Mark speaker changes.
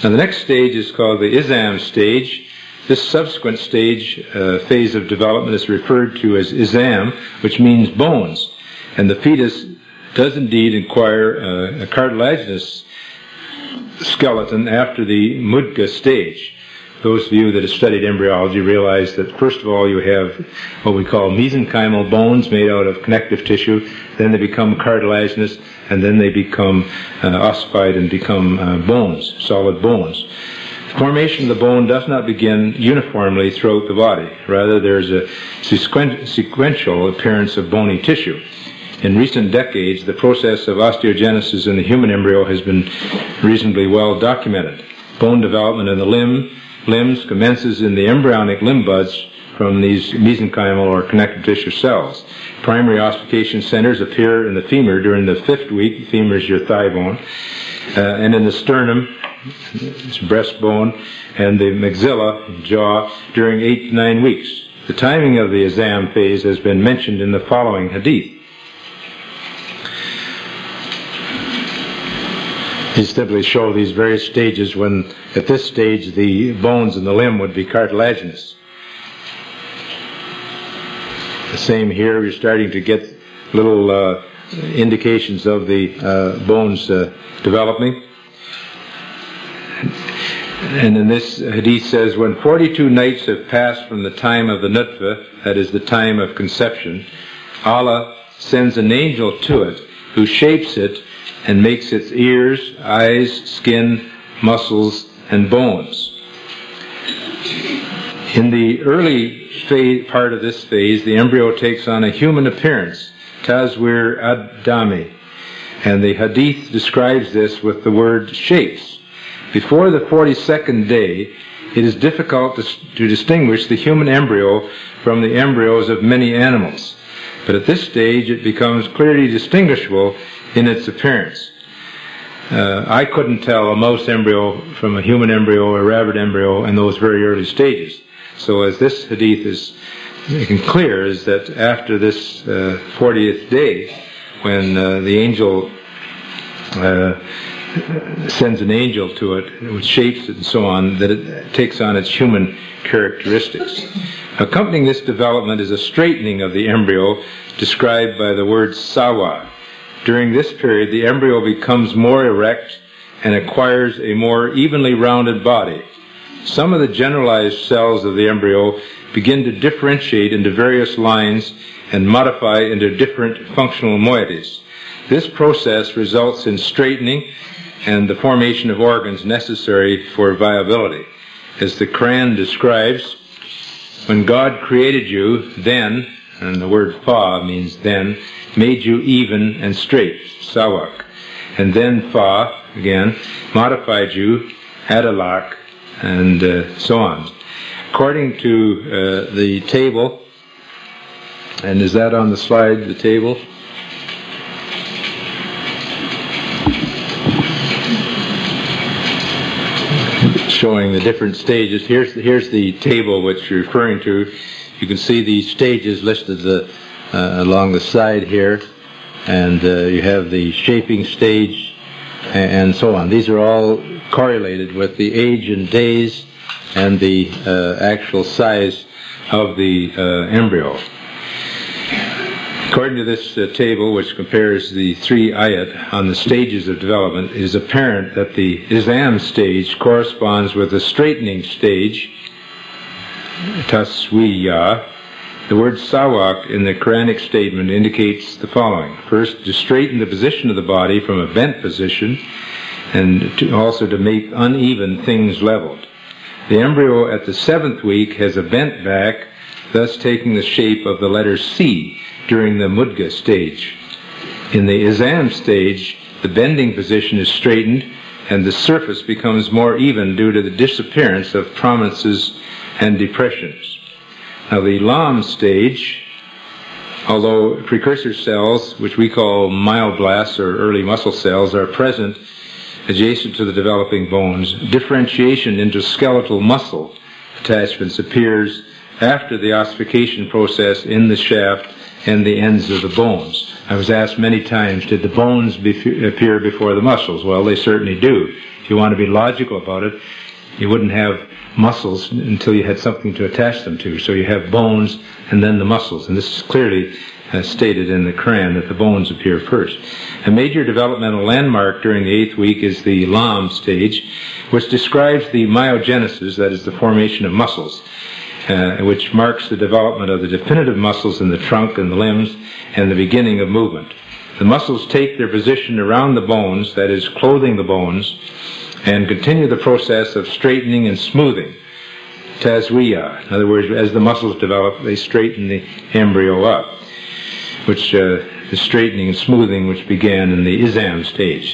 Speaker 1: Now the next stage is called the Izam stage. This subsequent stage, phase of development, is referred to as Izam, which means bones. And the fetus does indeed acquire a cartilaginous skeleton after the Mudga stage. Those of you that have studied embryology realize that first of all you have what we call mesenchymal bones made out of connective tissue, then they become cartilaginous, and then they become ossified and become bones, solid bones. The formation of the bone does not begin uniformly throughout the body. Rather, there's a sequential appearance of bony tissue. In recent decades, the process of osteogenesis in the human embryo has been reasonably well documented. Bone development in the limbs commences in the embryonic limb buds from these mesenchymal or connective tissue cells. Primary ossification centers appear in the femur during the 5th week. The femur is your thigh bone. And in the sternum, it's breastbone, and the maxilla, jaw, during 8 to 9 weeks. The timing of the Izam phase has been mentioned in the following hadith. He simply show these various stages when, at this stage, the bones in the limb would be cartilaginous. The same here, you're starting to get little indications of the bones developing. And in this hadith says, when 42 nights have passed from the time of the nutfa, that is the time of conception, Allah sends an angel to it who shapes it and makes its ears, eyes, skin, muscles, and bones. In the early part of this phase, the embryo takes on a human appearance, Tazwir ad-Dami, and the hadith describes this with the word shapes. Before the 42nd day, it is difficult to distinguish the human embryo from the embryos of many animals. But at this stage, it becomes clearly distinguishable in its appearance. I couldn't tell a mouse embryo from a human embryo or a rabbit embryo in those very early stages. So as this hadith is making clear, is that after this 40th day, when the angel sends an angel to it, which shapes it and so on, that it takes on its human characteristics. Accompanying this development is a straightening of the embryo described by the word sawa. During this period, the embryo becomes more erect and acquires a more evenly rounded body. Some of the generalized cells of the embryo begin to differentiate into various lines and modify into different functional moieties. This process results in straightening and the formation of organs necessary for viability. As the Quran describes, when God created you, then, and the word fa means then, made you even and straight, sawak, and then fa, again, modified you, adalak, and so on. According to the table, and is that on the slide, the table? Showing the different stages. Here's the table which you're referring to. You can see the stages listed along the side here, and you have the shaping stage and so on. These are all correlated with the age and days and the actual size of the embryo. According to this table, which compares the 3 ayat on the stages of development, it is apparent that the Izam stage corresponds with the straightening stage, taswiya. The word sawak in the Quranic statement indicates the following. First, to straighten the position of the body from a bent position, and also to make uneven things leveled. The embryo at the 7th week has a bent back, thus taking the shape of the letter C during the Mudga stage. In the Izam stage, the bending position is straightened and the surface becomes more even due to the disappearance of prominences and depressions. Now the Lam stage, although precursor cells, which we call myoblasts or early muscle cells, are present adjacent to the developing bones, differentiation into skeletal muscle attachments appears after the ossification process in the shaft and the ends of the bones. I was asked many times, did the bones appear before the muscles? Well, they certainly do. If you want to be logical about it, you wouldn't have muscles until you had something to attach them to. So you have bones and then the muscles. And this is clearly stated in the Quran that the bones appear first. A major developmental landmark during the 8th week is the Lam stage, which describes the myogenesis, that is the formation of muscles, which marks the development of the definitive muscles in the trunk and the limbs and the beginning of movement. The muscles take their position around the bones, that is, clothing the bones, and continue the process of straightening and smoothing. Tazwiya. In other words, as the muscles develop, they straighten the embryo up, which the straightening and smoothing which began in the Izam stage.